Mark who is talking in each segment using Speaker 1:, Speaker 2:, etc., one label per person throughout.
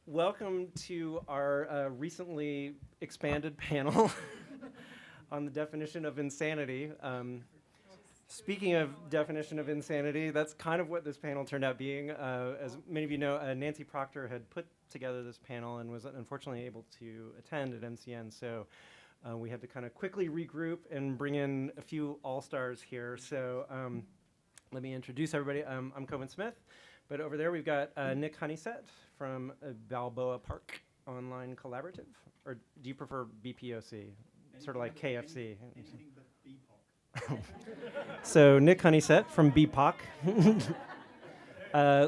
Speaker 1: Welcome to our recently expanded panel on the definition of insanity. Speaking of definition of insanity, that's kind of what this panel turned out being. As many of you know, Nancy Proctor had put together this panel and was unfortunately able to attend at MCN, so we had to kind of quickly regroup and bring in a few all-stars here. So let me introduce everybody. I'm Koven Smith, but over there we've got Nick Honeysett from Balboa Park Online Collaborative, or do you prefer BPOC? Sort of like KFC.
Speaker 2: Anything but BPOC.
Speaker 1: So Nick Honeysett from BPOC.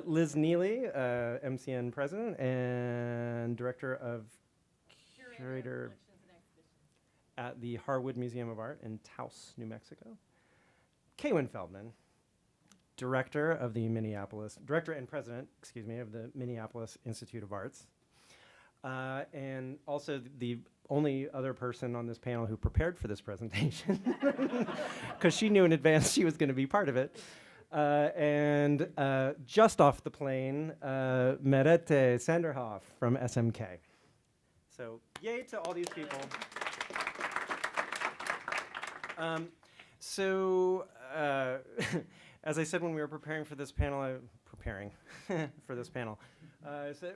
Speaker 1: Liz Neely, MCN president and director of curator at the Harwood Museum of Art in Taos, New Mexico. Kaywin Feldman, director and president, of the Minneapolis Institute of Arts. And also the only other person on this panel who prepared for this presentation, because she knew in advance she was going to be part of it. And just off the plane, Merete Sanderhoff from SMK. So yay to all these people. As I said when we were preparing for this panel,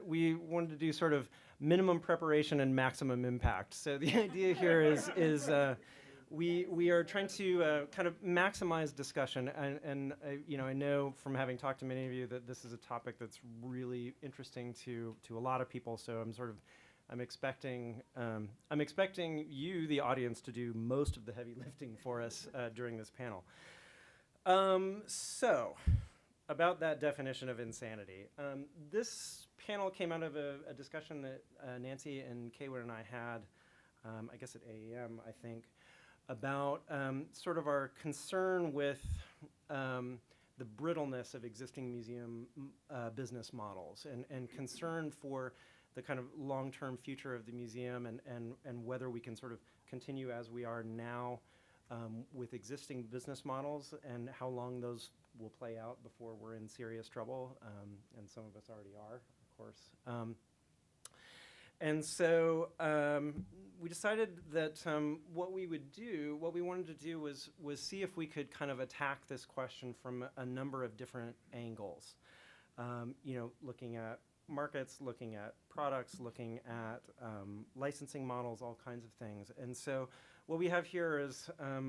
Speaker 1: we wanted to do sort of minimum preparation and maximum impact. So the idea here is we are trying to kind of maximize discussion, and I know from having talked to many of you that this is a topic that's really interesting to a lot of people. So I'm expecting you, the audience, to do most of the heavy lifting for us during this panel. So, about that definition of insanity. This panel came out of a discussion that Nancy and Kaywin and I had, I guess at AEM, I think, about sort of our concern with the brittleness of existing museum business models and concern for the kind of long-term future of the museum and whether we can sort of continue as we are now with existing business models and how long those will play out before we're in serious trouble, and some of us already are, of course. And so we decided that what we wanted to do was see if we could kind of attack this question from a number of different angles. Looking at markets, looking at products, looking at licensing models, all kinds of things. And so what we have here is,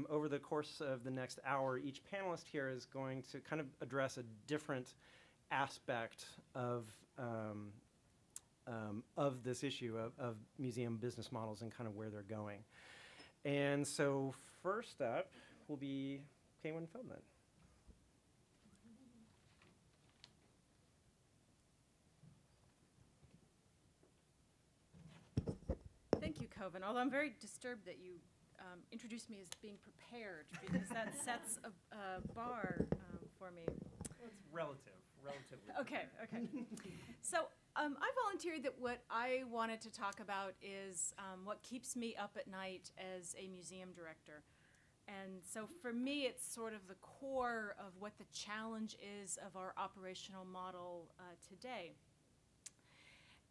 Speaker 1: over the course of the next hour, each panelist here is going to kind of address a different aspect of this issue of museum business models and kind of where they're going. And so first up will be Kaywin Feldman.
Speaker 3: Thank you, Koven. Although I'm very disturbed that you introduced me as being prepared, because that sets a bar for me.
Speaker 1: Well, it's relatively.
Speaker 3: Okay. So I volunteered that what I wanted to talk about is what keeps me up at night as a museum director. And so for me, it's sort of the core of what the challenge is of our operational model today.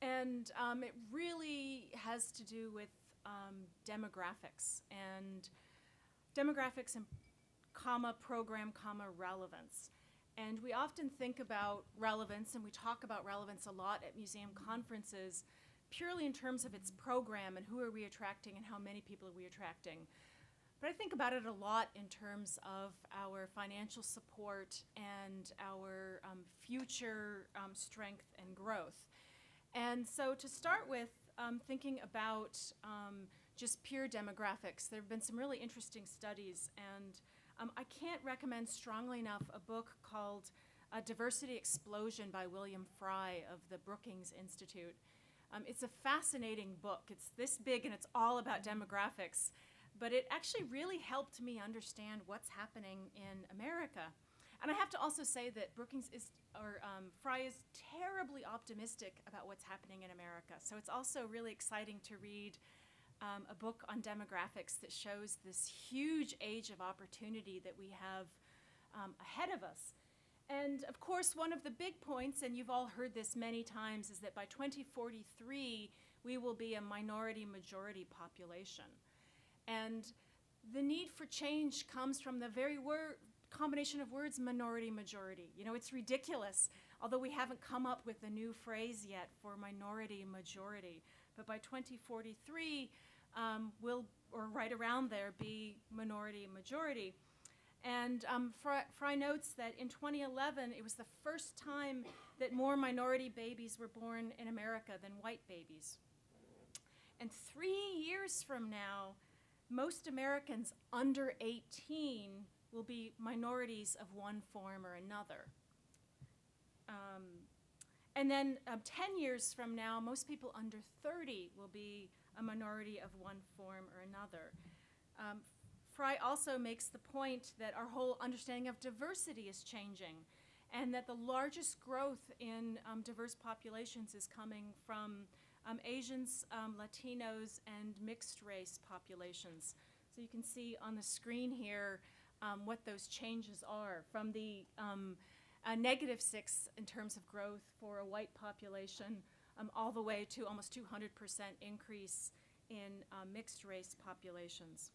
Speaker 3: And it really has to do with demographics and program, relevance. And we often think about relevance, and we talk about relevance a lot at museum conferences, purely in terms of its program and who are we attracting and how many people are we attracting. But I think about it a lot in terms of our financial support and our future strength and growth. And so to start with, thinking about just pure demographics, there have been some really interesting studies, and I can't recommend strongly enough a book called Diversity Explosion by William Fry of the Brookings Institute. It's a fascinating book. It's this big and it's all about demographics, but it actually really helped me understand what's happening in America. And I have to also say that Fry is terribly optimistic about what's happening in America. So it's also really exciting to read a book on demographics that shows this huge age of opportunity that we have ahead of us. And of course, one of the big points, and you've all heard this many times, is that by 2043, we will be a minority-majority population. And the need for change comes from the very combination of words, minority-majority. You know, it's ridiculous, although we haven't come up with a new phrase yet for minority-majority. But by 2043, we'll, or right around there, be minority-majority. And Fry notes that in 2011, it was the first time that more minority babies were born in America than white babies. And 3 years from now, most Americans under 18 will be minorities of one form or another. And then 10 years from now, most people under 30 will be a minority of one form or another. Fry also makes the point that our whole understanding of diversity is changing, and that the largest growth in diverse populations is coming from Asians, Latinos, and mixed race populations. So you can see on the screen here what those changes are, from the -6 in terms of growth for a white population, all the way to almost 200% increase in mixed race populations.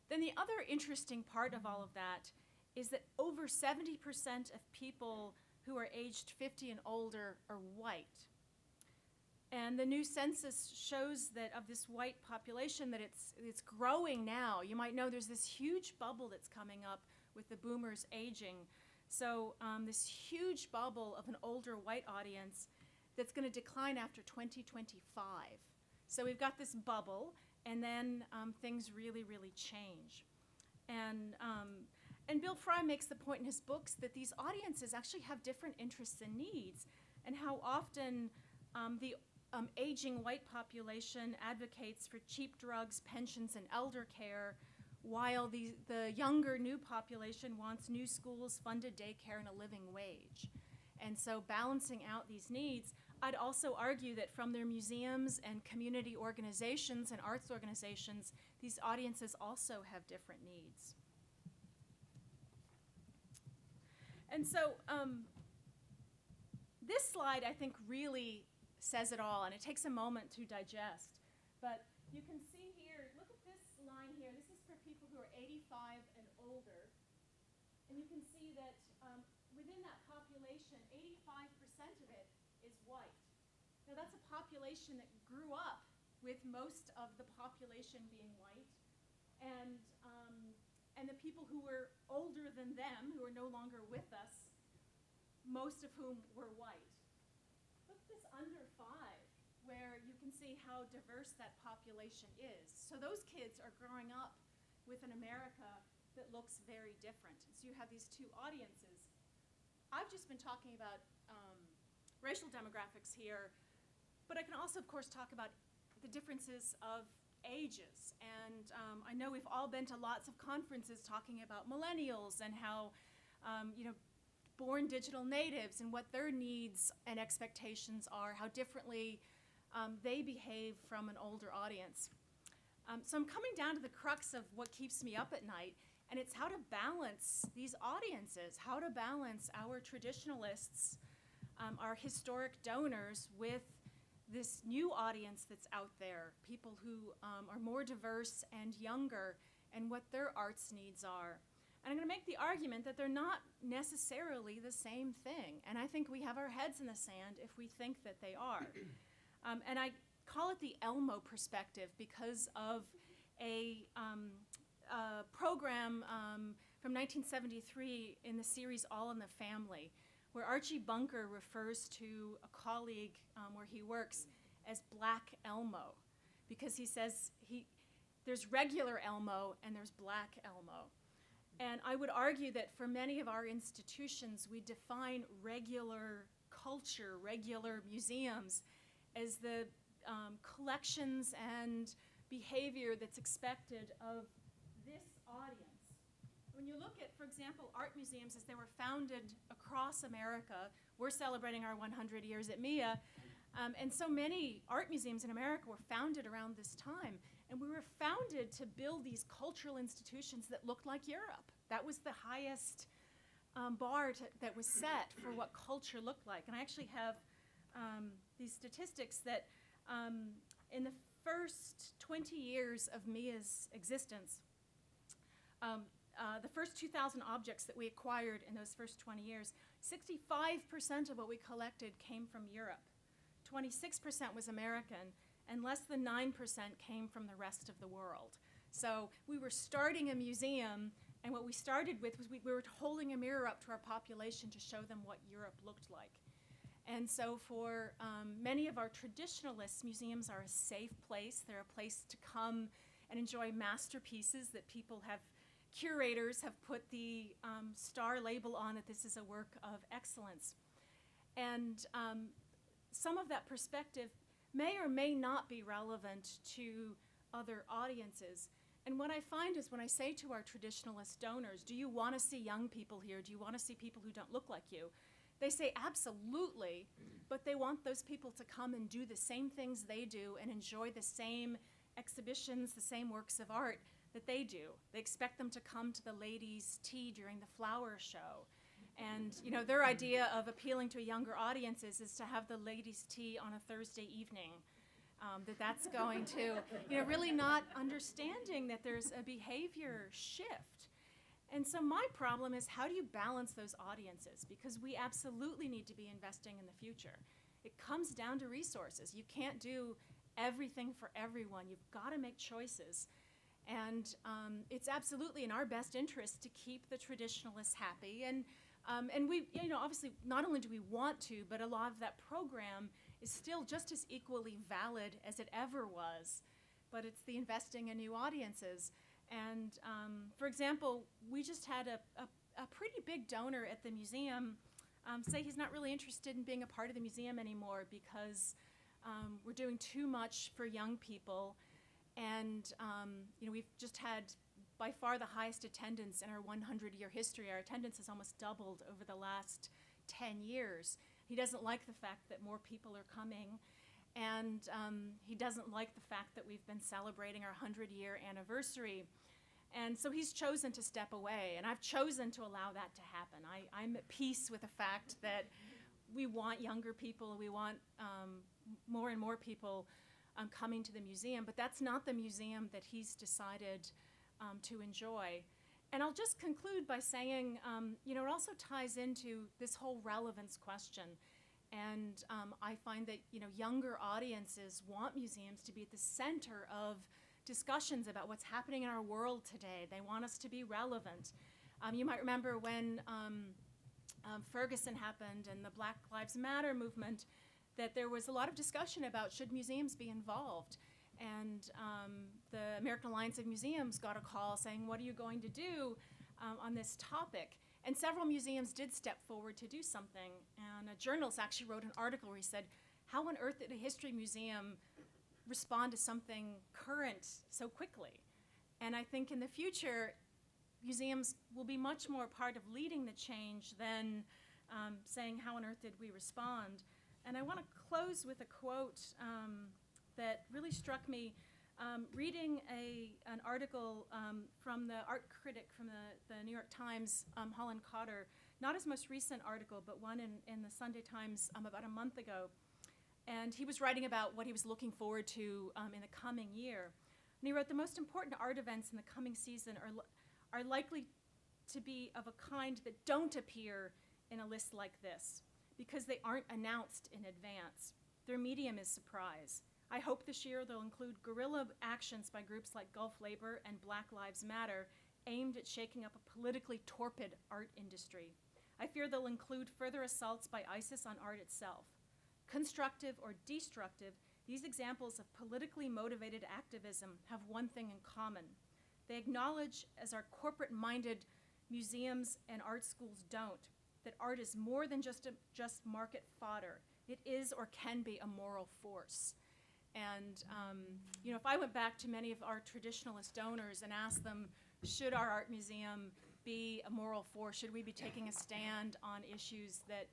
Speaker 3: Then the other interesting part of all of that is that over 70% of people who are aged 50 and older are white. And the new census shows that of this white population that it's growing now. You might know there's this huge bubble that's coming up with the boomers aging. So this huge bubble of an older white audience that's going to decline after 2025. So we've got this bubble, and then things really, really change. And Bill Fry makes the point in his books that these audiences actually have different interests and needs, and how often the aging white population advocates for cheap drugs, pensions, and elder care, while the younger new population wants new schools, funded daycare, and a living wage. And so balancing out these needs, I'd also argue that from their museums and community organizations and arts organizations, these audiences also have different needs. And so this slide, I think, really says it all, and it takes a moment to digest. But you can see here, look at this line here. This is for people who are 85 and older. And you can see that within that population, 85% of it is white. Now that's a population that grew up with most of the population being white, and the people who were older than them, who are no longer with us, most of whom were white. Look at this under 5, where you can see how diverse that population is. So those kids are growing up with an America that looks very different. So you have these two audiences. I've just been talking about racial demographics here, but I can also, of course, talk about the differences of ages. And I know we've all been to lots of conferences talking about millennials and how, born digital natives and what their needs and expectations are, how differently they behave from an older audience. So I'm coming down to the crux of what keeps me up at night, and it's how to balance these audiences, how to balance our traditionalists, our historic donors, with this new audience that's out there, people who are more diverse and younger, and what their arts needs are. And I'm going to make the argument that they're not necessarily the same thing, and I think we have our heads in the sand if we think that they are. And I call it the Elmo perspective because of a program from 1973 in the series All in the Family, where Archie Bunker refers to a colleague where he works as Black Elmo, because he says there's regular Elmo and there's Black Elmo. And I would argue that for many of our institutions, we define regular culture, regular museums, as the collections and behavior that's expected of this audience. When you look at, for example, art museums as they were founded across America, we're celebrating our 100 years at MIA, and so many art museums in America were founded around this time. And we were founded to build these cultural institutions that looked like Europe. That was the highest bar that was set for what culture looked like. And I actually have these statistics that in the first 20 years of MIA's existence, the first 2,000 objects that we acquired in those first 20 years, 65% of what we collected came from Europe, 26% was American, and less than 9% came from the rest of the world. So we were starting a museum, and what we started with was we were holding a mirror up to our population to show them what Europe looked like. And so for many of our traditionalists, museums are a safe place. They're a place to come and enjoy masterpieces that curators have put the star label on that this is a work of excellence. And some of that perspective may or may not be relevant to other audiences. And what I find is when I say to our traditionalist donors, do you want to see young people here? Do you want to see people who don't look like you? They say absolutely, but they want those people to come and do the same things they do and enjoy the same exhibitions, the same works of art that they do. They expect them to come to the ladies' tea during the flower show. And their idea of appealing to younger audiences is to have the ladies' tea on a Thursday evening. That's going to, really not understanding that there's a behavior shift. And so my problem is, how do you balance those audiences? Because we absolutely need to be investing in the future. It comes down to resources. You can't do everything for everyone. You've got to make choices. And it's absolutely in our best interest to keep the traditionalists happy. And we, obviously, not only do we want to, but a lot of that program is still just as equally valid as it ever was. But it's the investing in new audiences. And for example, we just had a pretty big donor at the museum say he's not really interested in being a part of the museum anymore because we're doing too much for young people. And we've just had by far the highest attendance in our 100-year history. Our attendance has almost doubled over the last 10 years. He doesn't like the fact that more people are coming. And he doesn't like the fact that we've been celebrating our 100-year anniversary. And so he's chosen to step away, and I've chosen to allow that to happen. I'm at peace with the fact that we want younger people, we want more and more people coming to the museum, but that's not the museum that he's decided to enjoy. And I'll just conclude by saying, it also ties into this whole relevance question. And I find that younger audiences want museums to be at the center of discussions about what's happening in our world today. They want us to be relevant. You might remember when Ferguson happened and the Black Lives Matter movement, that there was a lot of discussion about should museums be involved. And the American Alliance of Museums got a call saying, what are you going to do on this topic? And several museums did step forward to do something. And a journalist actually wrote an article where he said, how on earth did a history museum respond to something current so quickly? And I think in the future, museums will be much more part of leading the change than saying, how on earth did we respond? And I want to close with a quote that really struck me. Reading an article from the art critic from the New York Times, Holland Cotter, not his most recent article, but one in the Sunday Times about a month ago. And he was writing about what he was looking forward to in the coming year. And he wrote, the most important art events in the coming season are likely to be of a kind that don't appear in a list like this, because they aren't announced in advance. Their medium is surprise. I hope this year they'll include guerrilla actions by groups like Gulf Labor and Black Lives Matter aimed at shaking up a politically torpid art industry. I fear they'll include further assaults by ISIS on art itself. Constructive or destructive, these examples of politically motivated activism have one thing in common. They acknowledge, as our corporate-minded museums and art schools don't, that art is more than just market fodder. It is or can be a moral force. And if I went back to many of our traditionalist donors and asked them, should our art museum be a moral force? Should we be taking a stand on issues that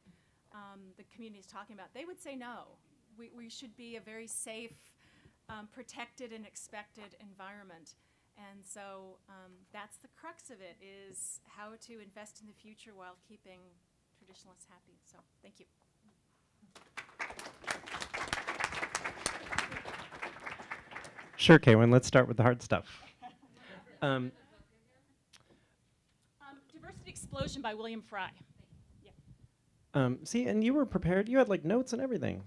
Speaker 3: the community is talking about? They would say no. We should be a very safe, protected and expected environment. And so that's the crux of it, is how to invest in the future while keeping traditionalists happy. So thank you.
Speaker 1: Sure, Kaywin, let's start with the hard stuff.
Speaker 3: Diversity Explosion by William Fry.
Speaker 1: See, and you were prepared. You had like notes and everything.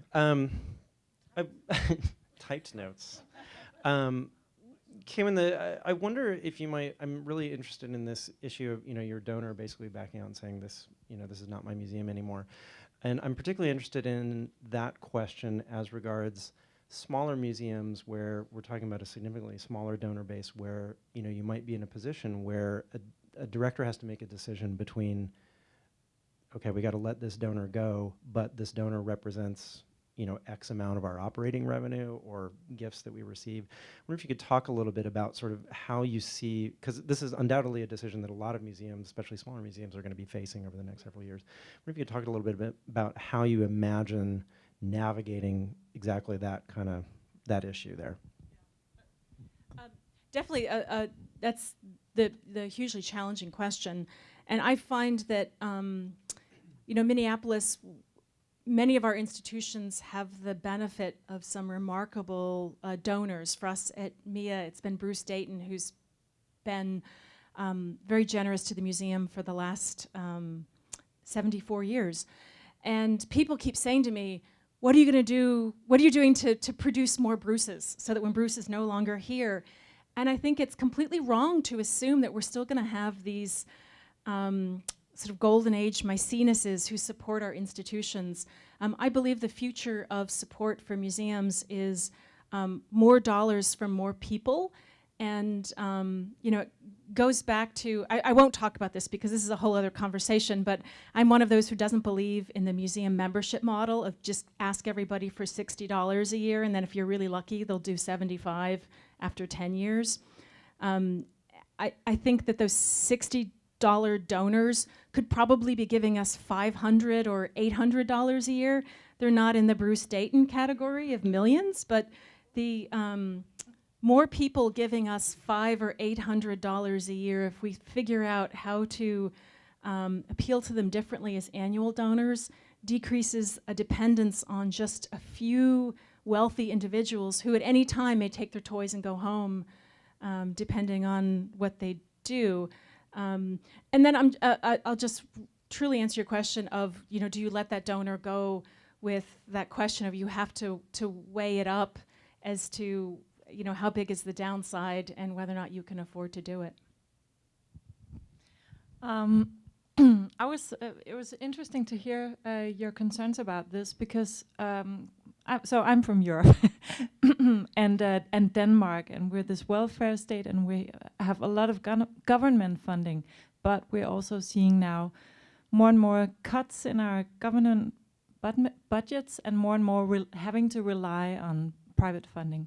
Speaker 1: Typed notes. Kaywin, I wonder if you might. I'm really interested in this issue of your donor basically backing out and saying this. This is not my museum anymore, and I'm particularly interested in that question as regards smaller museums where we're talking about a significantly smaller donor base, where you might be in a position where a director has to make a decision between, okay, we got to let this donor go, but this donor represents X amount of our operating revenue or gifts that we receive. I wonder if you could talk a little bit about sort of how you see, because this is undoubtedly a decision that a lot of museums, especially smaller museums, are going to be facing over the next several years. I wonder if you could talk a little bit about how you imagine navigating exactly that issue there.
Speaker 3: Definitely, that's the hugely challenging question. And I find that, Minneapolis, many of our institutions have the benefit of some remarkable donors. For us at MIA, it's been Bruce Dayton, who's been very generous to the museum for the last 74 years. And people keep saying to me, what are you going to do? What are you doing to produce more Bruces so that when Bruce is no longer here? And I think it's completely wrong to assume that we're still going to have these sort of golden age Maecenases who support our institutions. I believe the future of support for museums is more dollars from more people. And it goes back to, I won't talk about this because this is a whole other conversation, but I'm one of those who doesn't believe in the museum membership model of just ask everybody for $60 a year, and then if you're really lucky, they'll do $75 after 10 years. I think that those $60 donors could probably be giving us $500 or $800 a year. They're not in the Bruce Dayton category of millions, but the more people giving us $500 or $800 a year, if we figure out how to appeal to them differently as annual donors, decreases a dependence on just a few wealthy individuals who at any time may take their toys and go home, depending on what they do. And then I'll just truly answer your question of, do you let that donor go with that question of you have to weigh it up as to, how big is the downside and whether or not you can afford to do it.
Speaker 4: It was interesting to hear your concerns about this because I'm from Europe and Denmark, and we're this welfare state, and we have a lot of government funding, but we're also seeing now more and more cuts in our government budgets, and more having to rely on private funding.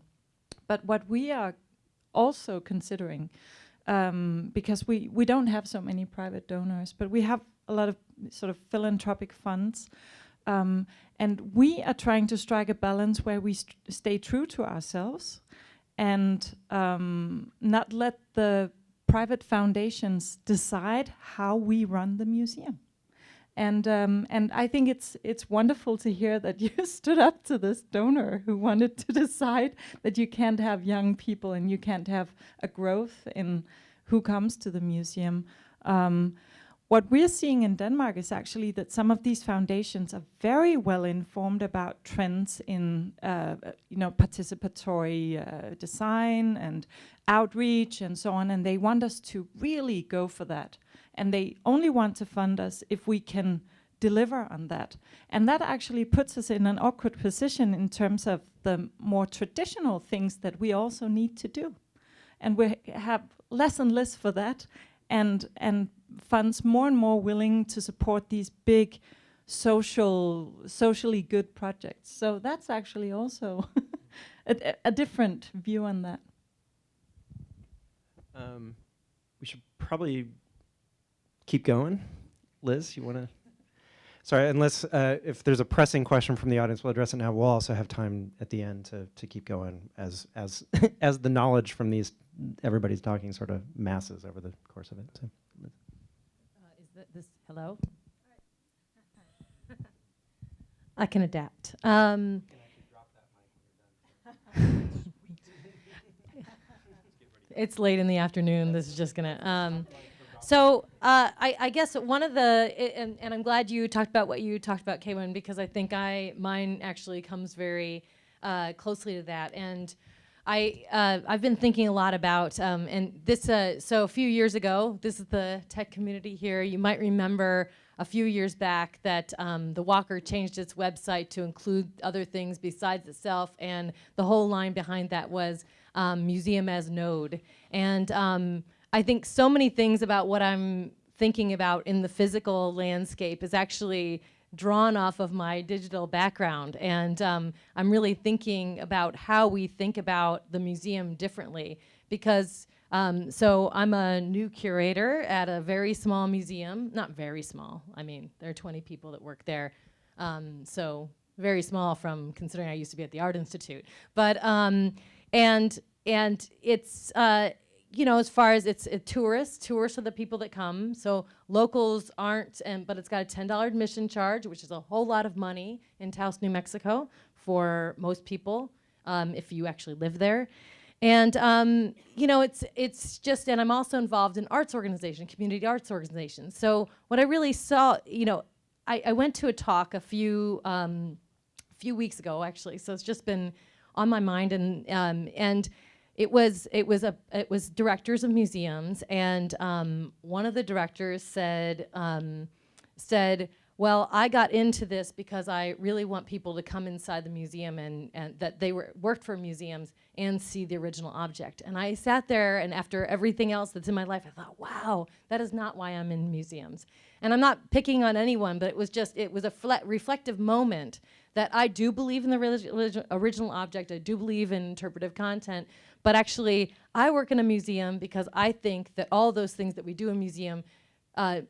Speaker 4: But what we are also considering, because we don't have so many private donors, but we have a lot of sort of philanthropic funds, and we are trying to strike a balance where we stay true to ourselves and not let the private foundations decide how we run the museum. And I think it's wonderful to hear that you stood up to this donor who wanted to decide that you can't have young people and you can't have a growth in who comes to the museum. What we're seeing in Denmark is actually that some of these foundations are very well informed about trends in participatory design and outreach and so on, and they want us to really go for that. And they only want to fund us if we can deliver on that. And that actually puts us in an awkward position in terms of the more traditional things that we also need to do. And we have less and less for that, and funds more and more willing to support these big socially good projects. So that's actually also a different view on that.
Speaker 1: We should probably keep going. Liz, you want to? Sorry, unless if there's a pressing question from the audience, we'll address it now. We'll also have time at the end to keep going as as the knowledge from these everybody's talking sort of masses over the course of it. So.
Speaker 5: Is this hello? I can adapt. It's late in the afternoon. This is just gonna. I guess one of the and I'm glad you talked about what you talked about, Kaywin, because I think mine actually comes very closely to that. And I've been thinking a lot about and this. So a few years ago, this is the tech community here. You might remember a few years back that the Walker changed its website to include other things besides itself, and the whole line behind that was museum as node. And I think so many things about what I'm thinking about in the physical landscape is actually drawn off of my digital background. And I'm really thinking about how we think about the museum differently, because so I'm a new curator at a very small museum. Not very small. I mean, there are 20 people that work there. So very small from considering I used to be at the Art Institute. But and it's you know, as far as it's tourists are the people that come. So locals aren't, but it's got a $10 admission charge, which is a whole lot of money in Taos, New Mexico for most people, if you actually live there. And you know, it's just, and I'm also involved in arts organization, community arts organizations. So what I really saw, you know, I went to a talk a few weeks ago, actually. So it's just been on my mind, and it was directors of museums, and one of the directors said, well, I got into this because I really want people to come inside the museum and that they worked for museums and see the original object. And I sat there, and after everything else that's in my life, I thought, wow, that is not why I'm in museums. And I'm not picking on anyone, but it was a reflective moment that I do believe in the original object. I do believe in interpretive content. But actually, I work in a museum because I think that all those things that we do in museum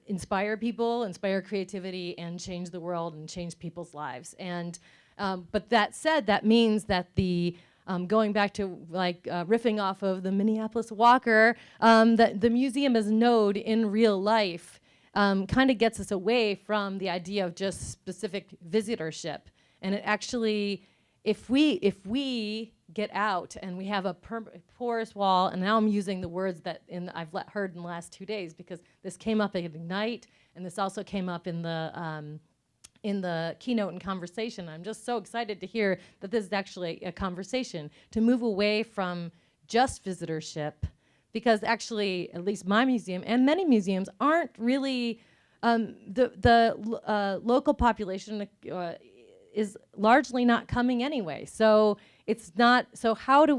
Speaker 5: inspire people, inspire creativity, and change the world and change people's lives. And but that said, that means that the going back to like riffing off of the Minneapolis Walker, that the museum as node in real life kind of gets us away from the idea of just specific visitorship. And it actually, if we get out and we have a porous wall, and now I'm using the words that I've heard in the last 2 days, because this came up at Ignite, and this also came up in the keynote and conversation. I'm just so excited to hear that this is actually a conversation to move away from just visitorship, because actually, at least my museum and many museums aren't really, the local population is largely not coming anyway. So it's not, so how do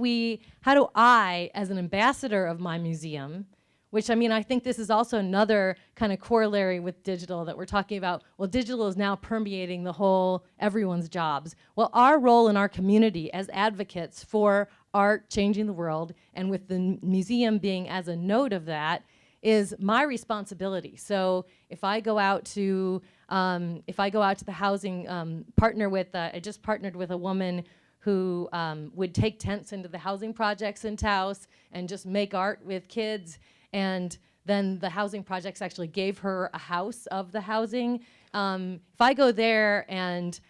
Speaker 5: I, as an ambassador of my museum, which I mean, I think this is also another kind of corollary with digital that we're talking about, well, digital is now permeating the whole, everyone's jobs. Well, our role in our community as advocates for art changing the world, and with the museum being as a node of that, is my responsibility. So if I go out to the housing, partner with, I just partnered with a woman who would take tents into the housing projects in Taos and just make art with kids, and then the housing projects actually gave her a house of the housing. If I go there and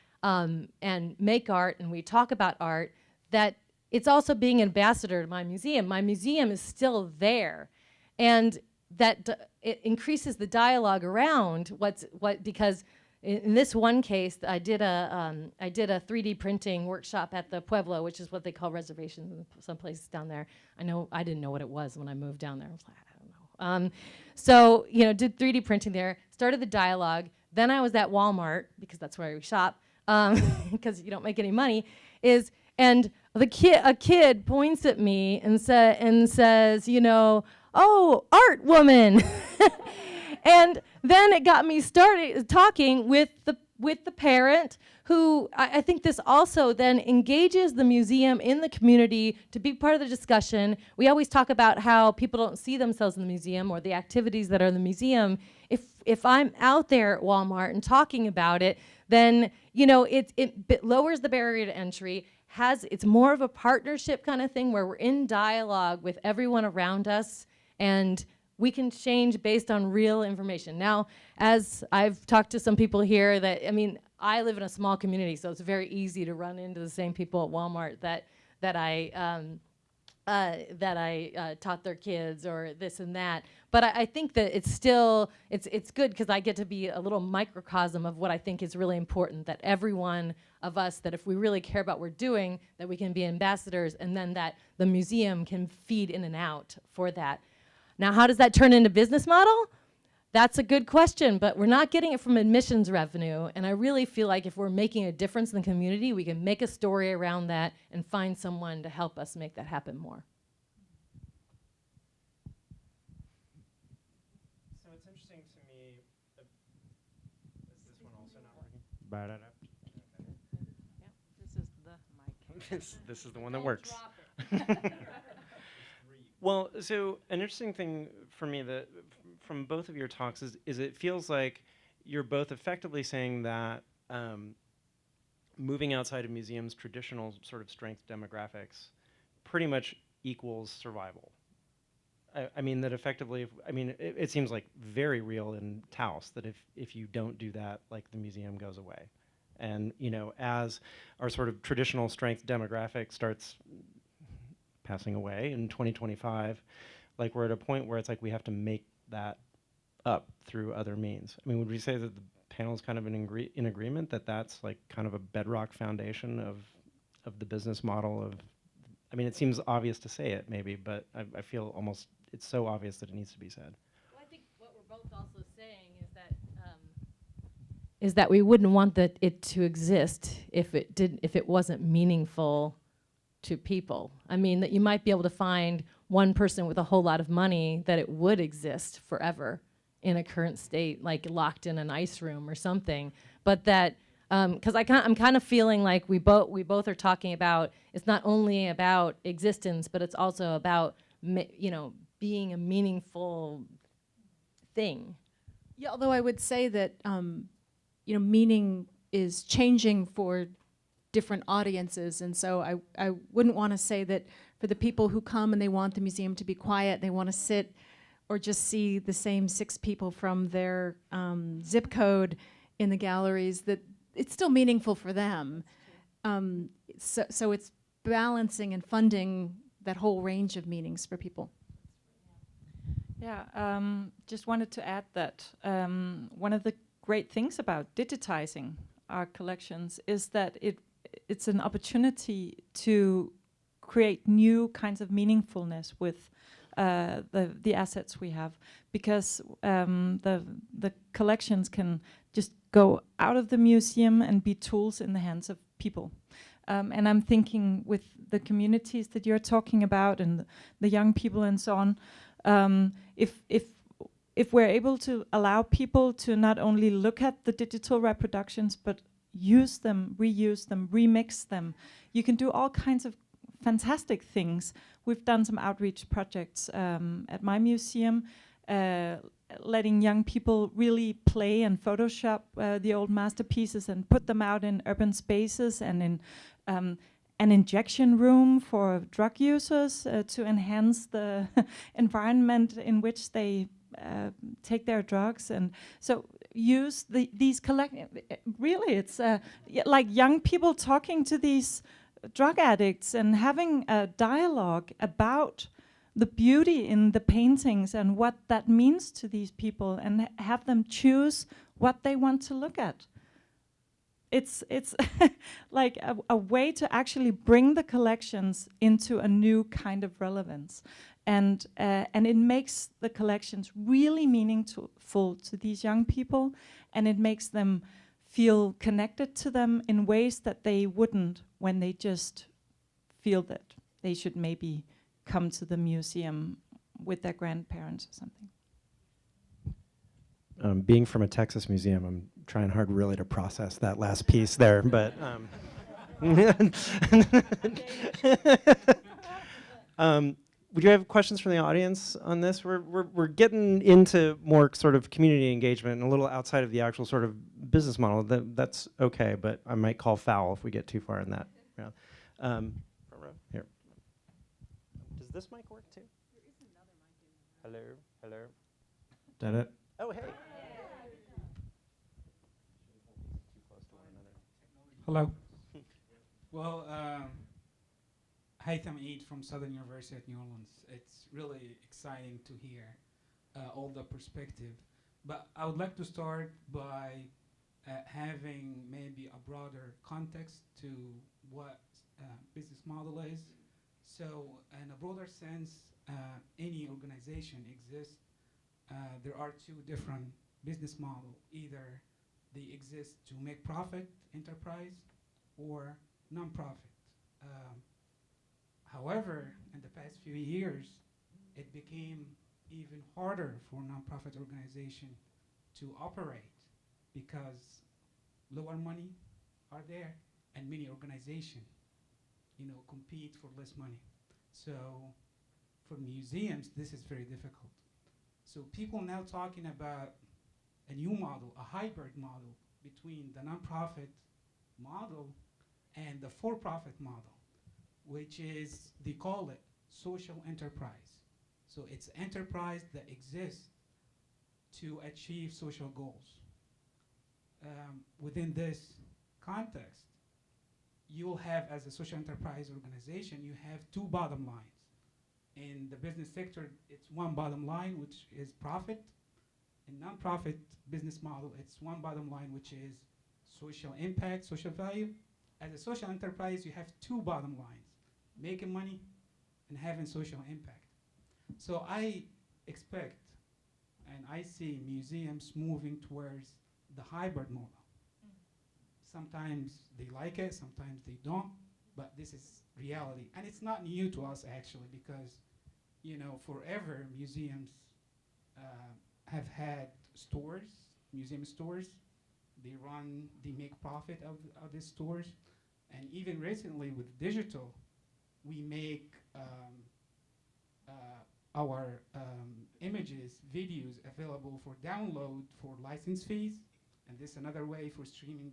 Speaker 5: make art and we talk about art, that it's also being an ambassador to my museum. My museum is still there, and that it increases the dialogue around because in this one case, I did a 3D printing workshop at the Pueblo, which is what they call reservations in some places down there. I didn't know what it was when I moved down there. I was like, I don't know. So, you know, did 3D printing there, started the dialogue. Then I was at Walmart, because that's where we shop, because you don't make any money, and a kid points at me and says, you know, oh, art woman. And then it got me started talking with the parent, who I think this also then engages the museum in the community to be part of the discussion. We always talk about how people don't see themselves in the museum or the activities that are in the museum if I'm out there at Walmart and talking about it, then it lowers the barrier to entry. It's more of a partnership kind of thing where we're in dialogue with everyone around us, and we can change based on real information. Now, as I've talked to some people here, I live in a small community, so it's very easy to run into the same people at Walmart that I taught their kids or this and that. But I think that it's still, it's good because I get to be a little microcosm of what I think is really important, that every one of us, that if we really care about what we're doing, that we can be ambassadors, and then that the museum can feed in and out for that. Now, how does that turn into business model? That's a good question, but we're not getting it from admissions revenue, and I really feel like if we're making a difference in the community, we can make a story around that and find someone to help us make that happen more.
Speaker 1: So it's interesting to me, is this one also not working?
Speaker 4: Yeah, this is the mic.
Speaker 1: This is the one that works. Well, so an interesting thing for me that from both of your talks is it feels like you're both effectively saying that moving outside of museums' traditional sort of strength demographics pretty much equals survival. I mean that effectively, it seems like very real in Taos that if you don't do that, like the museum goes away. And as our sort of traditional strength demographic starts passing away in 2025, like we're at a point where it's like we have to make that up through other means. I mean, would we say that the panel is kind of in agreement that that's like kind of a bedrock foundation of the business model of, it seems obvious to say it maybe, but I feel almost it's so obvious that it needs to be said.
Speaker 5: Well, I think what we're both also saying is that we wouldn't want it to exist if it wasn't meaningful to people. That you might be able to find one person with a whole lot of money that it would exist forever in a current state, like locked in an ice room or something. But that, because I'm kind of feeling like we both are talking about it's not only about existence, but it's also about being a meaningful thing.
Speaker 3: Yeah, although I would say that meaning is changing for different audiences, and so I wouldn't want to say that for the people who come and they want the museum to be quiet, they want to sit or just see the same 6 people from their zip code in the galleries, that it's still meaningful for them. So it's balancing and funding that whole range of meanings for people.
Speaker 4: Yeah, just wanted to add that one of the great things about digitizing our collections is that it's an opportunity to create new kinds of meaningfulness with the assets we have, because the collections can just go out of the museum and be tools in the hands of people. And I'm thinking with the communities that you're talking about and the young people and so on, if we're able to allow people to not only look at the digital reproductions but use them, reuse them, remix them, you can do all kinds of fantastic things. We've done some outreach projects at my museum, letting young people really play and Photoshop the old masterpieces and put them out in urban spaces and in an injection room for drug users to enhance the environment in which they take their drugs. And so use these really it's like young people talking to these drug addicts and having a dialogue about the beauty in the paintings and what that means to these people, and have them choose what they want to look at. It's like a way to actually bring the collections into a new kind of relevance, and it makes the collections really meaningful to these young people, and it makes them feel connected to them in ways that they wouldn't when they just feel that they should maybe come to the museum with their grandparents or something.
Speaker 1: Being from a Texas museum, I'm trying hard really to process that last piece there, but would you have questions from the audience on this? We're getting into more sort of community engagement and a little outside of the actual sort of business model. That's okay, but I might call foul if we get too far in that. Yeah. Front row, here. Does this mic work too? There is another mic in there. Hello, hello. Did it? Oh, hey.
Speaker 6: Hello. Well, Hatham Eid from Southern University at New Orleans. It's really exciting to hear all the perspective. But I would like to start by having maybe a broader context to what business model is. So in a broader sense, any organization exists. There are two different business models. Either they exist to make profit, enterprise, or nonprofit. However, in the past few years, it became even harder for nonprofit organization to operate because lower money are there and many organizations, compete for less money. So for museums, this is very difficult. So people now talking about a new model, a hybrid model between the nonprofit model and the for-profit model, which is, they call it social enterprise. So it's enterprise that exists to achieve social goals. Within this context, you'll have, as a social enterprise organization, you have two bottom lines. In the business sector, it's one bottom line, which is profit. In nonprofit business model, it's one bottom line, which is social impact, social value. As a social enterprise, you have two bottom lines, making money and having social impact. So I expect, and I see museums moving towards the hybrid model. Sometimes they like it, sometimes they don't, but this is reality. And it's not new to us, actually, because forever museums have had stores, museum stores. They make profit of these stores. And even recently with digital, we make our images, videos available for download for license fees. And this is another way for streaming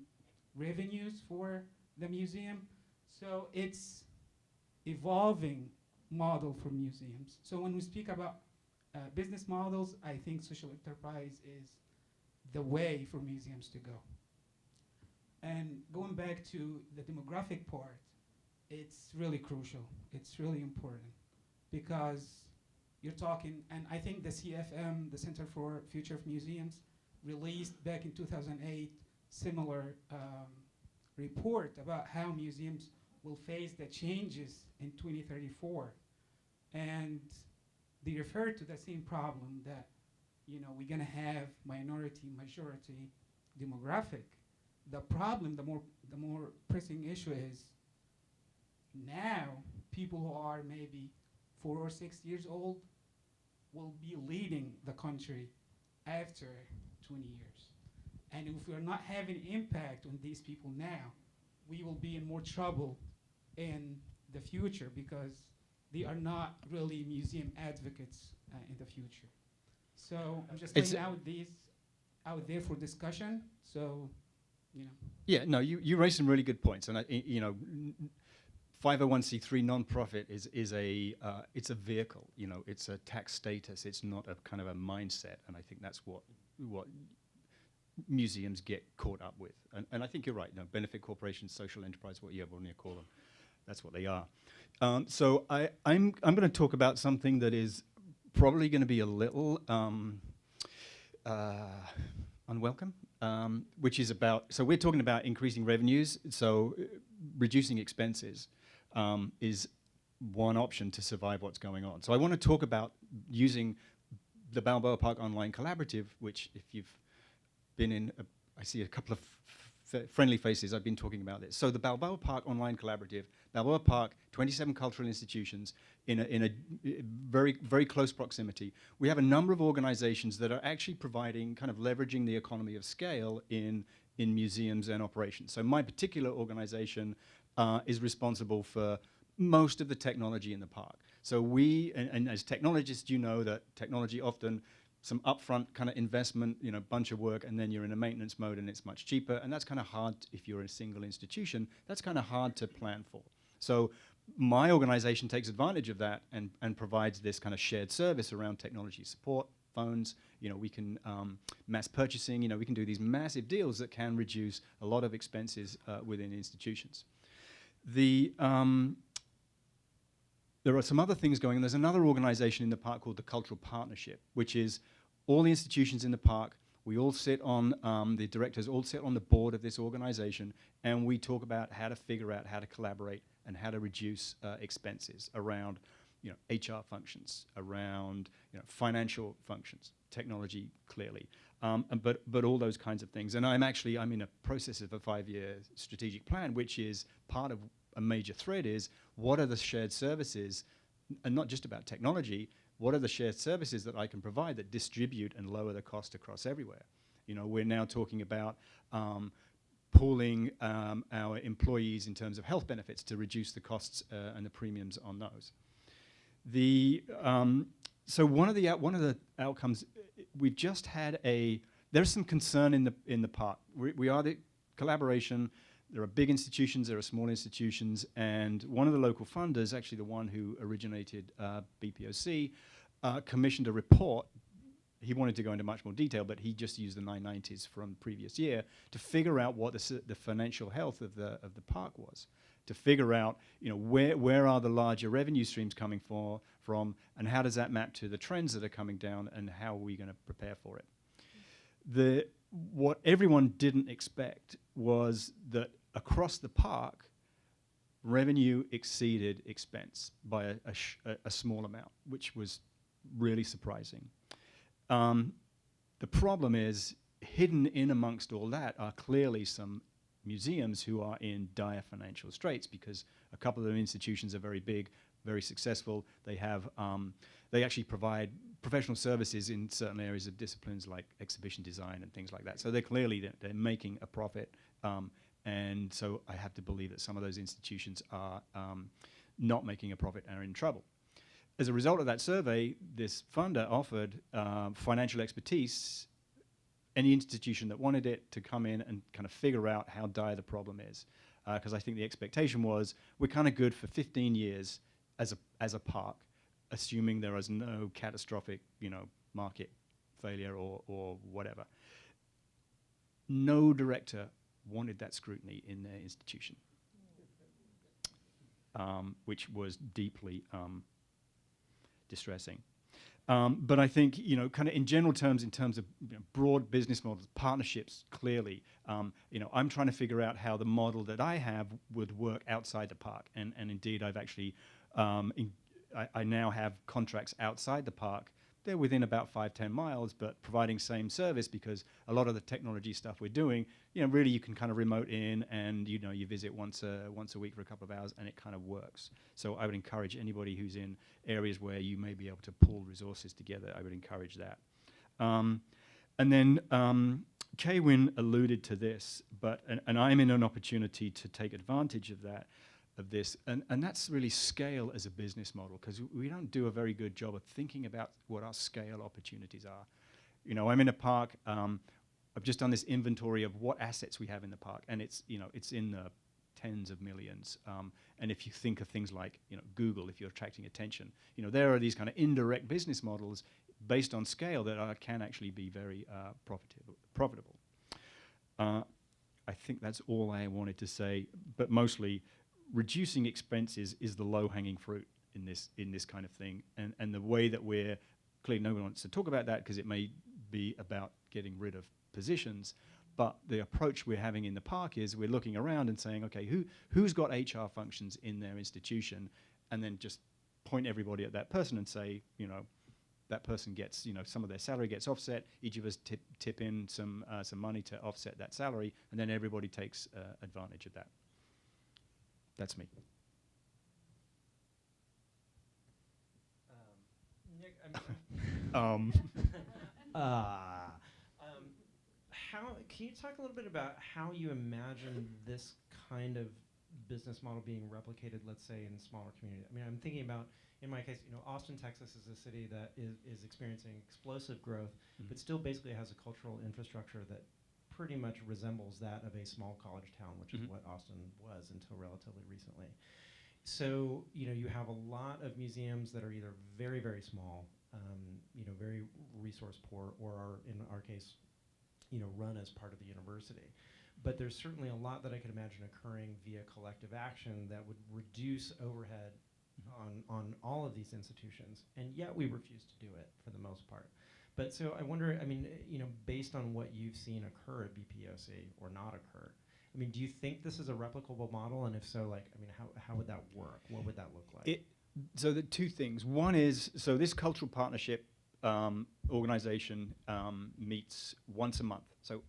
Speaker 6: revenues for the museum. So it's evolving model for museums. So when we speak about business models, I think social enterprise is the way for museums to go. And going back to the demographic part, it's really crucial. It's really important because you're talking, and I think the CFM, the Center for Future of Museums, released back in 2008 similar report about how museums will face the changes in 2034. And they refer to the same problem that we're gonna have minority, majority demographic. The problem, the more pressing issue is now people who are maybe 4 or 6 years old will be leading the country after 20 years. And if we're not having impact on these people now, we will be in more trouble in the future because they are not really museum advocates in the future. So I'm just laying out these out there for discussion. So,
Speaker 7: Yeah, no, you raised some really good points, and 501c3 nonprofit is it's a vehicle. It's a tax status. It's not a kind of a mindset, and I think that's what museums get caught up with. And I think you're right. Benefit corporations, social enterprise, whatever you call them, that's what they are. So I'm going to talk about something that is probably going to be a little unwelcome, which is about, so we're talking about increasing revenues, so reducing expenses is one option to survive what's going on. So I want to talk about using the Balboa Park Online Collaborative, which if you've been in, I see a couple of friendly faces, I've been talking about this. So the Balboa Park Online Collaborative, Balboa Park, 27 cultural institutions in a very, very close proximity. We have a number of organizations that are actually providing, kind of leveraging the economy of scale in museums and operations. So my particular organization is responsible for most of the technology in the park. So we, and as technologists, you know that technology often some upfront kind of investment, bunch of work, and then you're in a maintenance mode and it's much cheaper. And that's kind of hard if you're a single institution. That's kind of hard to plan for. So my organization takes advantage of that and provides this kind of shared service around technology support, phones. We can mass purchasing. We can do these massive deals that can reduce a lot of expenses within institutions. There are some other things going on. There's another organization in the park called the Cultural Partnership, which is all the institutions in the park. We all sit on, the directors all sit on the board of this organization, and we talk about how to figure out how to collaborate and how to reduce expenses around HR functions, around financial functions, technology clearly, but all those kinds of things. And I'm in a process of a 5-year strategic plan, which is part of a major thread is what are the shared services, and not just about technology, what are the shared services that I can provide that distribute and lower the cost across everywhere? We're now talking about pooling our employees in terms of health benefits to reduce the costs and the premiums on those. So one of the outcomes, we've just had there's some concern in the park. We are the collaboration. There are big institutions, there are small institutions, and one of the local funders, actually the one who originated BPOC, commissioned a report. He wanted to go into much more detail, but he just used the 990s from the previous year to figure out what the financial health of the park was, to figure out where are the larger revenue streams coming from, and how does that map to the trends that are coming down, and how are we going to prepare for it. What everyone didn't expect was that across the park, revenue exceeded expense by a small amount, which was really surprising. The problem is, hidden in amongst all that are clearly some museums who are in dire financial straits because a couple of institutions are very big, very successful. They have, they actually provide professional services in certain areas of disciplines like exhibition design and things like that. So they're making a profit, and so I have to believe that some of those institutions are not making a profit and are in trouble. As a result of that survey, this funder offered financial expertise, any institution that wanted it, to come in and kind of figure out how dire the problem is. Because I think the expectation was we're kind of good for 15 years as a park, assuming there is no catastrophic, market failure or whatever. No director wanted that scrutiny in their institution, which was deeply distressing. But I think, kind of in general terms, in terms of broad business models, partnerships, clearly, I'm trying to figure out how the model that I have would work outside the park. And indeed, I've actually, I now have contracts outside the park. They're within about 5-10 miles, but providing same service, because a lot of the technology stuff we're doing, really you can kind of remote in and, you visit once a week for a couple of hours and it kind of works. So I would encourage anybody who's in areas where you may be able to pool resources together, I would encourage that. And then Kaywin alluded to this, and I'm in an opportunity to take advantage of this, and that's really scale as a business model, because we don't do a very good job of thinking about what our scale opportunities are. I'm in a park, I've just done this inventory of what assets we have in the park, and it's in the tens of millions. And if you think of things like Google, if you're attracting attention, there are these kind of indirect business models based on scale that can actually be very profitable. I think that's all I wanted to say, but mostly reducing expenses is the low-hanging fruit in this kind of thing, and the way that we're clearly, no one wants to talk about that because it may be about getting rid of positions, but the approach we're having in the park is we're looking around and saying, okay, who's got HR functions in their institution, and then just point everybody at that person and say, that person gets, some of their salary gets offset, each of us tip in some money to offset that salary, and then everybody takes advantage of that. That's me.
Speaker 1: Nick, can you talk a little bit about how you imagine this kind of business model being replicated, let's say, in smaller communities? I mean, I'm thinking about, in my case, Austin, Texas is a city that is experiencing explosive growth, but still basically has a cultural infrastructure that pretty much resembles that of a small college town, which is what Austin was until relatively recently. So, you have a lot of museums that are either very, very small, very resource poor, or are, in our case, run as part of the university. But there's certainly a lot that I could imagine occurring via collective action that would reduce overhead on all of these institutions, and yet we refuse to do it for the most part. But so I wonder, I mean, based on what you've seen occur at BPOC or not occur, I mean, do you think this is a replicable model? And if so, how would that work? What would that look like?
Speaker 7: So the two things. One is, so this cultural partnership organization meets once a month. So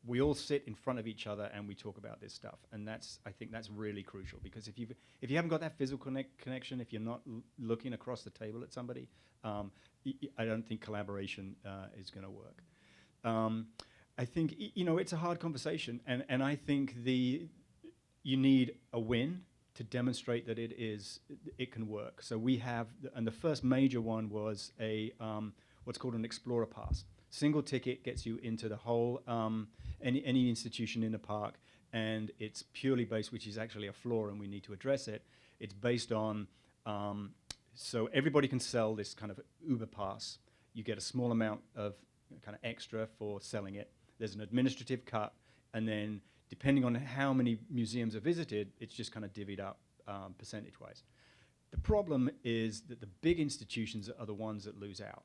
Speaker 7: we all sit in front of each other and we talk about this stuff. And I think that's really crucial, because if you haven't got that physical connection, if you're not looking across the table at somebody, I don't think collaboration is going to work. I think, it's a hard conversation, and I think you need a win to demonstrate that it can work. So we have, and the first major one was what's called an Explorer Pass. Single ticket gets you into the whole, any institution in the park, and it's purely based, which is actually a flaw, and we need to address it. It's based on, so everybody can sell this kind of Uber Pass. You get a small amount of kind of extra for selling it. There's an administrative cut, and then depending on how many museums are visited, it's just kind of divvied up percentage-wise. The problem is that the big institutions are the ones that lose out,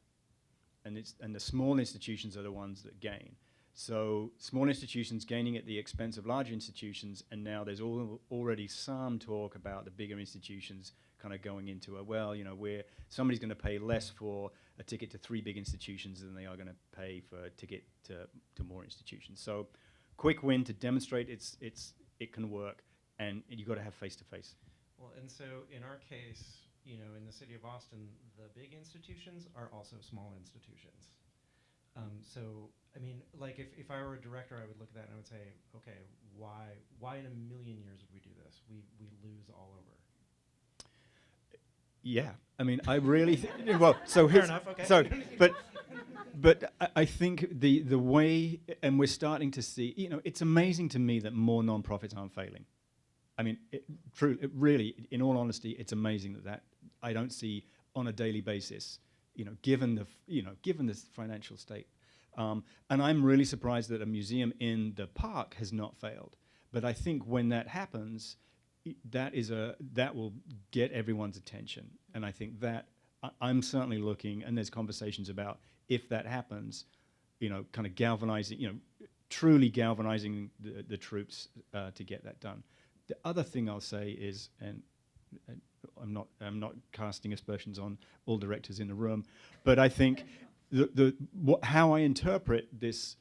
Speaker 7: and the small institutions are the ones that gain. So small institutions gaining at the expense of large institutions, and now there's already some talk about the bigger institutions kind of going into somebody's going to pay less for a ticket to 3 big institutions than they are going to pay for a ticket to more institutions. So quick win to demonstrate it can work, and you've got to have face-to-face.
Speaker 1: Well, and so in our case, in the city of Austin, the big institutions are also small institutions. So, I mean, if I were a director, I would look at that and I would say, okay, why in a million years would we do this? We lose all over.
Speaker 7: Yeah, I mean, I really well. So
Speaker 1: fair enough. Okay.
Speaker 7: So, but I think the way, and we're starting to see, it's amazing to me that more nonprofits aren't failing. I mean, really, in all honesty, it's amazing that I don't see on a daily basis. Given the financial state, and I'm really surprised that a museum in the park has not failed. But I think when that happens, that will get everyone's attention, and I think that I'm certainly looking, and there's conversations about if that happens, kind of galvanizing, truly galvanizing the troops to get that done. The other thing I'll say is, and I'm not casting aspersions on all directors in the room, but I think how I interpret this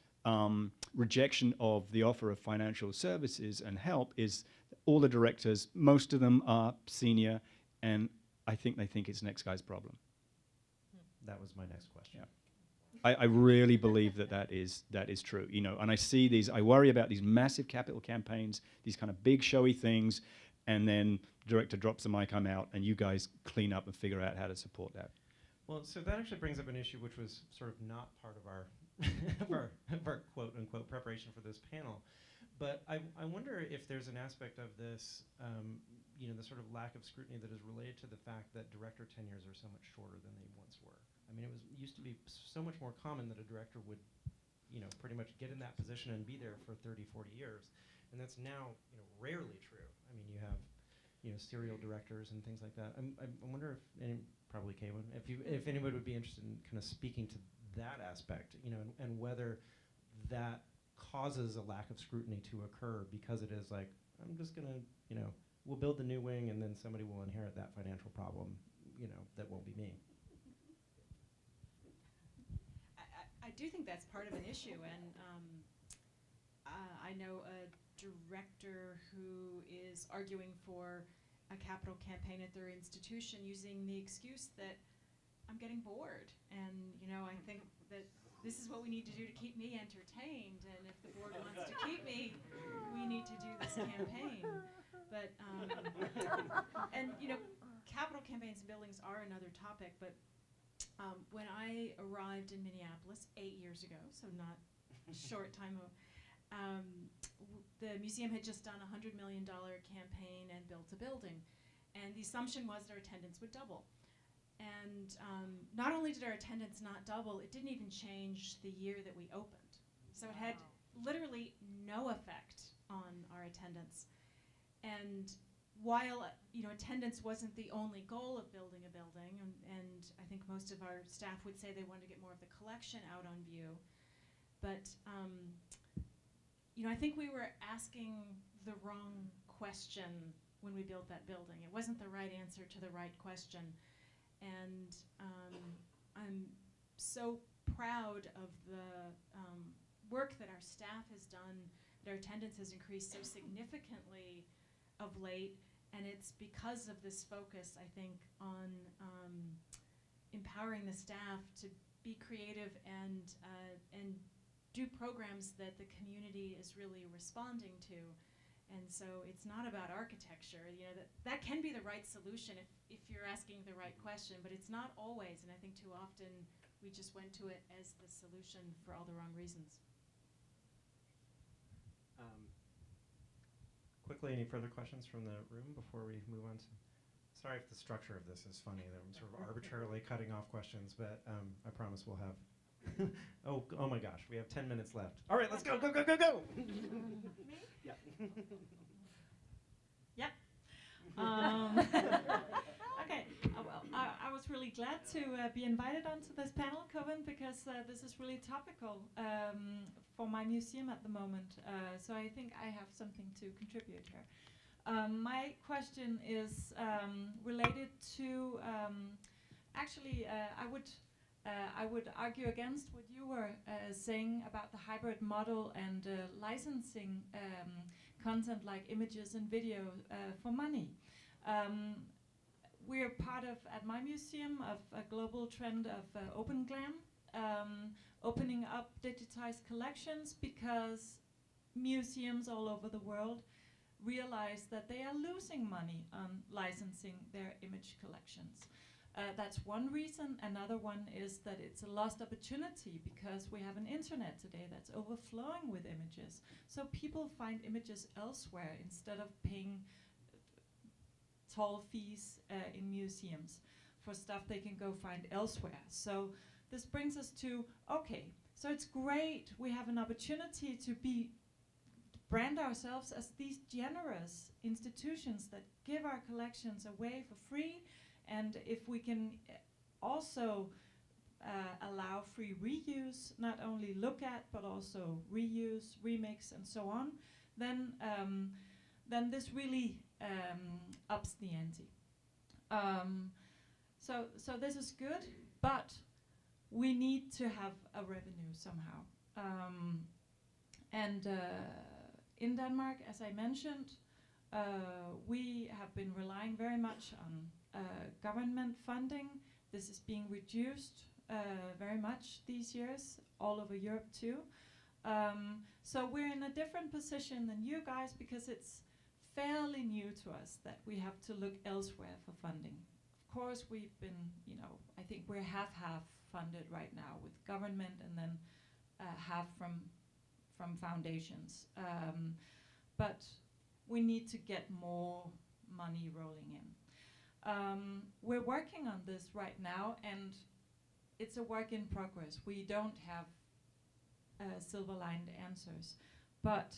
Speaker 7: rejection of the offer of financial services and help is all the directors, most of them are senior, and I think they think it's next guy's problem.
Speaker 1: That was my next question.
Speaker 7: Yeah. I really believe that is true, and I worry about these massive capital campaigns, these kind of big showy things, and then director drops the mic, I'm out, and you guys clean up and figure out how to support that.
Speaker 1: Well, so that actually brings up an issue which was sort of not part of our of our quote unquote preparation for this panel. But I wonder if there's an aspect of this, the sort of lack of scrutiny that is related to the fact that director tenures are so much shorter than they once were. I mean, used to be so much more common that a director would, pretty much get in that position and be there for 30, 40 years. And that's now, rarely true. I mean, you have, serial directors and things like that. I wonder if, probably Kaywin, if anybody would be interested in kind of speaking to that aspect, and whether that causes a lack of scrutiny to occur because it is like, I'm just going to, we'll build the new wing and then somebody will inherit that financial problem, that won't be me.
Speaker 3: I do think that's part of an issue, and I know a director who is arguing for a capital campaign at their institution using the excuse that I'm getting bored, and I think that this is what we need to do to keep me entertained, and if the board wants to keep me, we need to do this campaign.
Speaker 8: But and capital campaigns and buildings are another topic. But when I arrived in Minneapolis 8 years ago, so not a short time ago, the museum had just done a $100 million campaign and built a building, and the assumption was that our attendance would double. And not only did our attendance not double, it didn't even change the year that we opened. So it had literally no effect on our attendance. And while attendance wasn't the only goal of building a building, and I think most of our staff would say they wanted to get more of the collection out on view, but I think we were asking the wrong question when we built that building. It wasn't the right answer to the right question. And I'm so proud of the work that our staff has done, that our attendance has increased so significantly of late, and it's because of this focus, I think, on empowering the staff to be creative and do programs that the community is really responding to. And so it's not about architecture. That can be the right solution if you're asking the right question, but it's not always. And I think too often we just went to it as the solution for all the wrong reasons.
Speaker 1: Quickly, any further questions from the room before we move on to? Sorry if the structure of this is funny. That I'm sort of arbitrarily cutting off questions, but I promise we'll have. oh my gosh, we have 10 minutes left. All right, let's go.
Speaker 8: Me?
Speaker 1: Yeah.
Speaker 9: Yeah. Okay. Well, I was really glad to be invited onto this panel, Koven, because this is really topical for my museum at the moment. So I think I have something to contribute here. My question is related to actually, I would argue against what you were saying about the hybrid model and licensing content like images and video for money. We're part of, at my museum, of a global trend of open glam, opening up digitized collections because museums all over the world realize that they are losing money on licensing their image collections. That's one reason. Another one is that it's a lost opportunity because we have an internet today that's overflowing with images. So people find images elsewhere instead of paying tall fees in museums for stuff they can go find elsewhere. So this brings us to, okay, so it's great. We have an opportunity to brand ourselves as these generous institutions that give our collections away for free. And if we can also allow free reuse, not only look at, but also reuse, remix, and so on, then this really ups the ante. So this is good, but we need to have a revenue somehow. And in Denmark, as I mentioned, we have been relying very much on government funding. This is being reduced very much these years, all over Europe too. So we're in a different position than you guys because it's fairly new to us that we have to look elsewhere for funding. Of course, we've been, I think we're half funded right now with government and then half from foundations. But we need to get more money rolling in. We're working on this right now, and it's a work in progress. We don't have silver-lined answers, but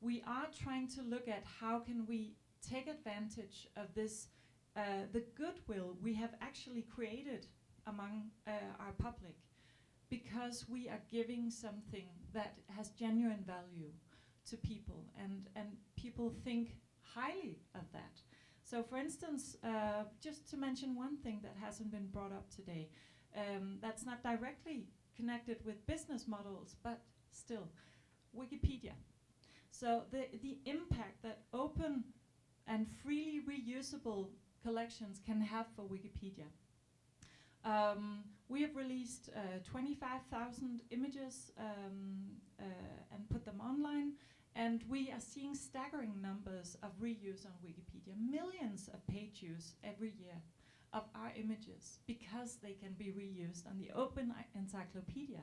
Speaker 9: we are trying to look at how can we take advantage of this, the goodwill we have actually created among our public, because we are giving something that has genuine value to people, and people think highly of that. So for instance, just to mention one thing that hasn't been brought up today, that's not directly connected with business models, but still, Wikipedia. So the impact that open and freely reusable collections can have for Wikipedia. We have released 25,000 images and put them online, And we are seeing staggering numbers of reuse on Wikipedia, millions of page use every year of our images because they can be reused on the open encyclopedia,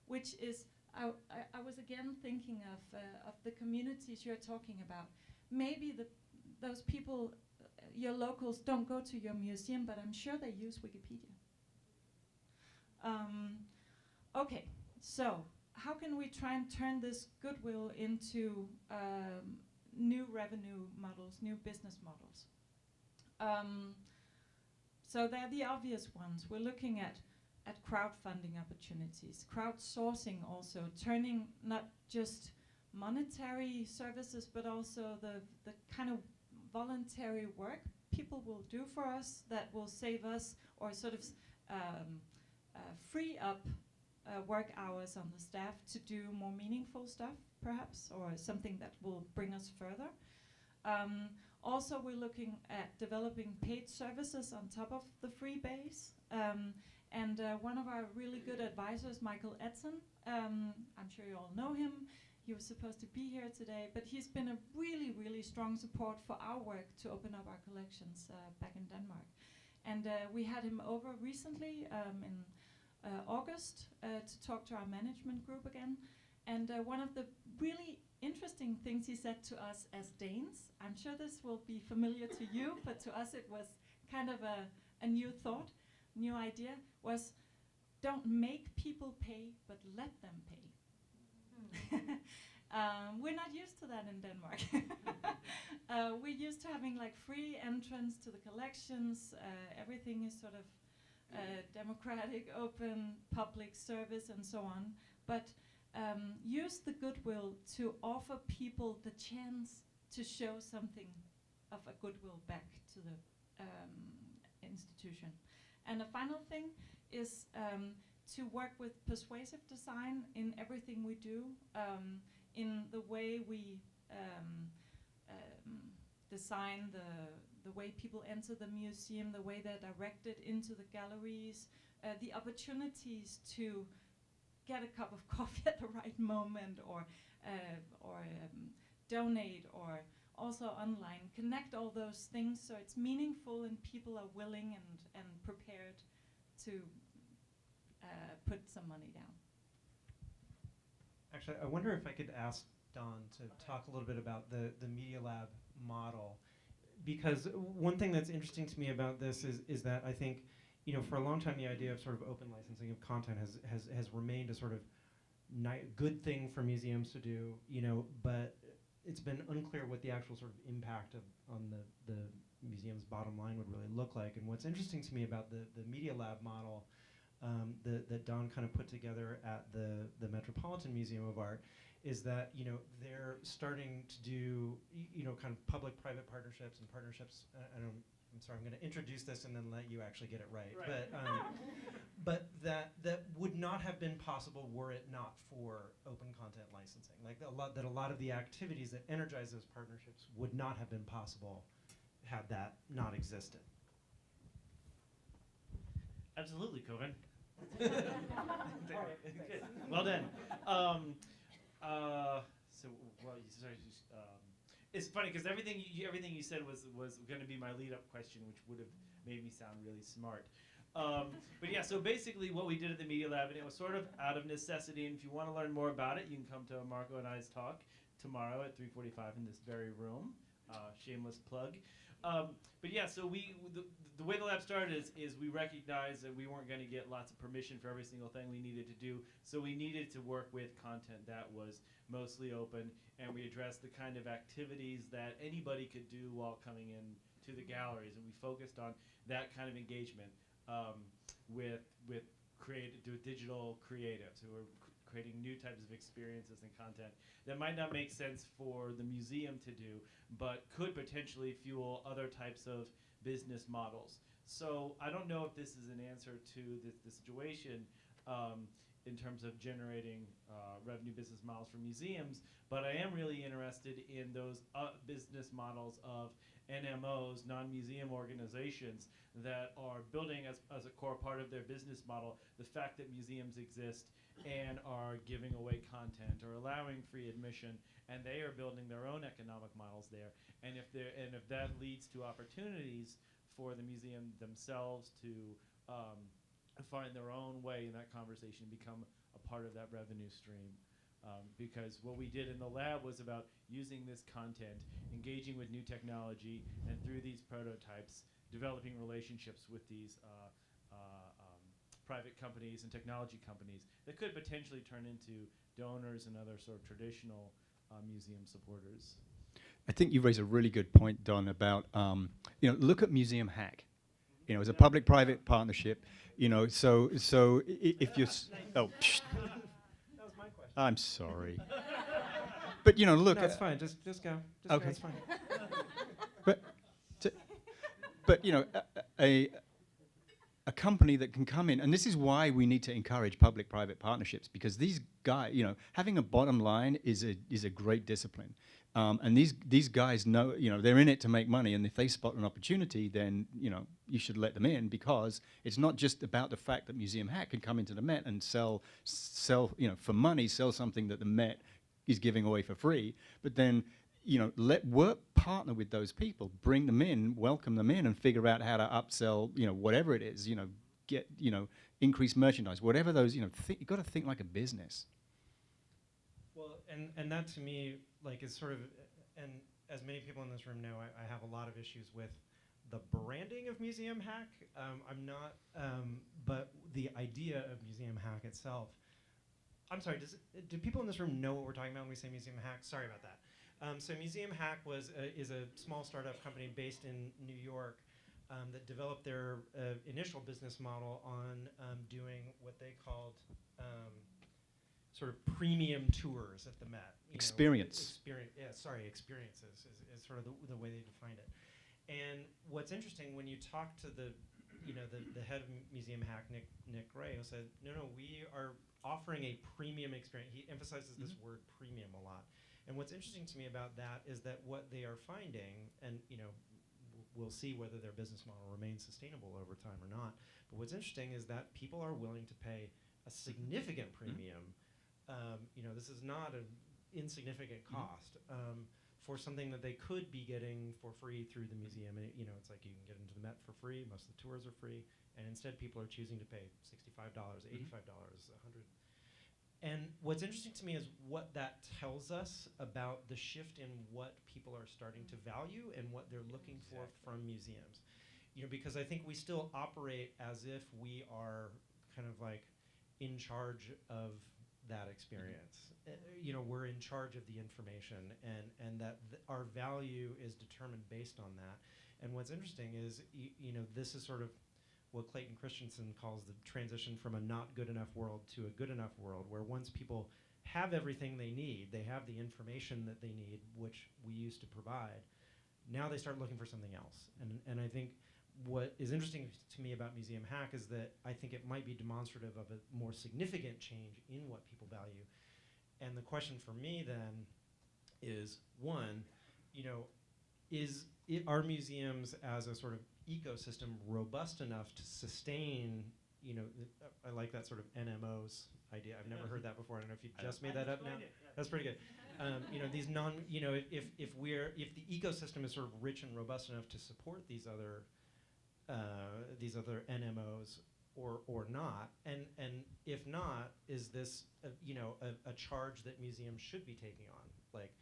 Speaker 9: which is, I was again thinking of the communities you're talking about. Maybe those people, your locals, don't go to your museum, but I'm sure they use Wikipedia. Okay, so how can we try and turn this goodwill into new revenue models, new business models? So they're the obvious ones. We're looking at crowdfunding opportunities, crowdsourcing also, turning not just monetary services, but also the kind of voluntary work people will do for us that will save us or sort of free up work hours on the staff to do more meaningful stuff, perhaps, or something that will bring us further. Also, we're looking at developing paid services on top of the free base. And one of our really good advisors, Michael Edson, I'm sure you all know him. He was supposed to be here today, but he's been a really, really strong support for our work to open up our collections back in Denmark. And we had him over recently in August to talk to our management group again. And one of the really interesting things he said to us as Danes, I'm sure this will be familiar to you, but to us it was kind of a new thought, new idea, was don't make people pay, but let them pay. We're not used to that in Denmark. We're used to having like free entrance to the collections. Everything is sort of democratic, open, public service, and so on. But use the goodwill to offer people the chance to show something of a goodwill back to the institution. And the final thing is to work with persuasive design in everything we do, in the way we design the way people enter the museum, the way they're directed into the galleries, the opportunities to get a cup of coffee at the right moment, or donate, or also online. Connect all those things so it's meaningful and people are willing and prepared to put some money down.
Speaker 1: Actually, I wonder if I could ask Don to talk a little bit about the Media Lab model, because one thing that's interesting to me about this is that I think, you know, for a long time the idea of sort of open licensing of content has remained a sort of good thing for museums to do, you know, but it's been unclear what the actual sort of impact on the museum's bottom line would really look like. And what's interesting to me about the Media Lab model that Don kind of put together at the Metropolitan Museum of Art is that, you know, they're starting to do, you know, kind of public-private partnerships and partnerships. I'm sorry, I'm going to introduce this and then let you actually get it right. But that would not have been possible were it not for open content licensing. Like a lot of the activities that energize those partnerships would not have been possible had that not existed.
Speaker 10: Absolutely, Koven. Good. Well done. It's funny because everything you said was going to be my lead-up question, which would have made me sound really smart. But yeah, so basically what we did at the Media Lab, and it was sort of out of necessity, and if you want to learn more about it, you can come to Marco and I's talk tomorrow at 3:45 in this very room. Shameless plug. But yeah, so the way the lab started is we recognized that we weren't going to get lots of permission for every single thing we needed to do, so we needed to work with content that was mostly open, and we addressed the kind of activities that anybody could do while coming in to the galleries, and we focused on that kind of engagement with digital creatives who are creating new types of experiences and content that might not make sense for the museum to do, but could potentially fuel other types of business models. So I don't know if this is an answer to the situation in terms of generating revenue business models for museums, but I am really interested in those business models of NMOs, non-museum organizations, that are building as a core part of their business model the fact that museums exist and are giving away content or allowing free admission, and they are building their own economic models there. And if that leads to opportunities for the museum themselves to find their own way in that conversation, become a part of that revenue stream. Because what we did in the lab was about using this content, engaging with new technology, and through these prototypes, developing relationships with these private companies and technology companies that could potentially turn into donors and other sort of traditional museum supporters.
Speaker 7: I think you raise a really good point, Don, about look at Museum Hack. As a public-private partnership, so if you're
Speaker 1: That was my question.
Speaker 7: I'm sorry, but look.
Speaker 1: No, it's fine. Just go. Just
Speaker 7: Okay.
Speaker 1: go. It's fine.
Speaker 7: But a company that can come in, and this is why we need to encourage public-private partnerships, because these guys, having a bottom line is a great discipline, and these guys know, they're in it to make money, and if they spot an opportunity, then you should let them in, because it's not just about the fact that Museum Hack can come into the Met and sell for money, sell something that the Met is giving away for free, but then partner with those people, bring them in, welcome them in, and figure out how to upsell, whatever it is, get, increase merchandise, whatever those, you've got to think like a business.
Speaker 1: Well, and that to me, is sort of, and as many people in this room know, I have a lot of issues with the branding of Museum Hack. I'm not, but the idea of Museum Hack itself. I'm sorry, do people in this room know what we're talking about when we say Museum Hack? Sorry about that. So Museum Hack is a small startup company based in New York that developed their initial business model on doing what they called sort of premium tours at the Met.
Speaker 7: Experiences
Speaker 1: is sort of the way they defined it. And what's interesting, when you talk to the head of Museum Hack, Nick Gray, who said, no, we are offering a premium experience. He emphasizes this word premium a lot. And what's interesting to me about that is that what they are finding, and we'll see whether their business model remains sustainable over time or not, but what's interesting is that people are willing to pay a significant premium. This is not an insignificant cost for something that they could be getting for free through the museum. And it's like you can get into the Met for free. Most of the tours are free, and instead people are choosing to pay $65, $85, $100. And what's interesting to me is what that tells us about the shift in what people are starting to value and what they're looking for from museums. Because I think we still operate as if we are kind of like in charge of that experience. We're in charge of the information, and that our value is determined based on that. And what's interesting is, this is sort of what Clayton Christensen calls the transition from a not good enough world to a good enough world, where once people have everything they need, they have the information that they need, which we used to provide, now they start looking for something else. And I think what is interesting to me about Museum Hack is that I think it might be demonstrative of a more significant change in what people value. And the question for me then is, one, are museums as a sort of ecosystem robust enough to sustain, I like that sort of NMOs idea. I've never heard that before. I don't know if you just made that up now. That's pretty good. These if the ecosystem is sort of rich and robust enough to support these other NMOs or not, and if not, is this a charge that museums should be taking on? Like,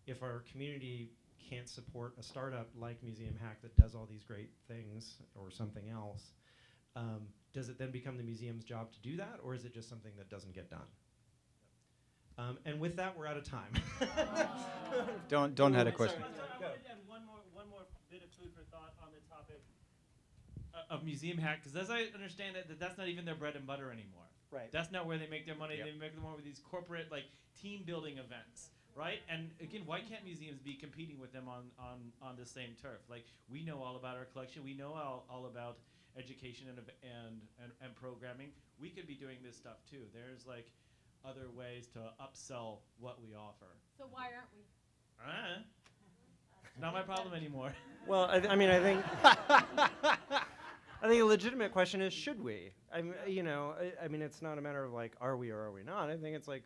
Speaker 1: if our community can't support a startup like Museum Hack that does all these great things or something else, does it then become the museum's job to do that, or is it just something that doesn't get done? And with that, we're out of time.
Speaker 7: Don had a question.
Speaker 10: I wanted to add one more bit of food for thought on the topic of Museum Hack, because as I understand it, that's not even their bread and butter anymore.
Speaker 1: Right.
Speaker 10: That's not where they make their money.
Speaker 1: Yep.
Speaker 10: They make their money with these corporate, team building events, right? And again, why can't museums be competing with them on the same turf? Like, we know all about our collection. We know all about education and programming. We could be doing this stuff too. There's like other ways to upsell what we offer.
Speaker 3: So why aren't we?
Speaker 10: Not my problem anymore.
Speaker 1: Well, I mean, I think I think a legitimate question is, should we? I mean, it's not a matter of like, are we or are we not? I think it's like,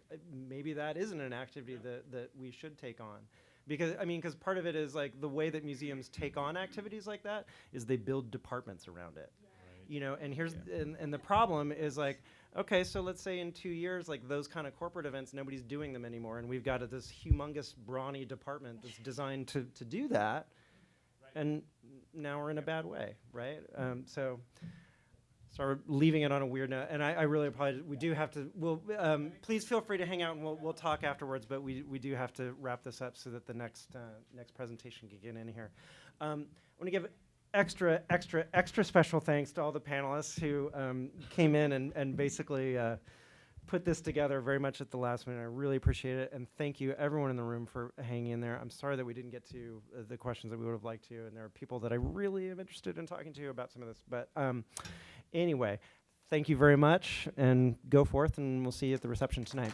Speaker 1: maybe that isn't an activity that we should take on. Because part of it is like the way that museums take on activities like that is they build departments around it.
Speaker 10: Right.
Speaker 1: And here's and the problem is like, okay, so let's say in 2 years, like those kind of corporate events, nobody's doing them anymore, and we've got this humongous brawny department that's designed to do that, and now we're in a bad way, right? So we're leaving it on a weird note, and I really apologize. We do have to. Please feel free to hang out, and we'll talk afterwards. But we do have to wrap this up so that the next presentation can get in here. I want to give extra special thanks to all the panelists who came in and basically put this together very much at the last minute. I really appreciate it, and thank you everyone in the room for hanging in there. I'm sorry that we didn't get to the questions that we would have liked to, and there are people that I really am interested in talking to about some of this. But anyway, thank you very much, and go forth, and we'll see you at the reception tonight.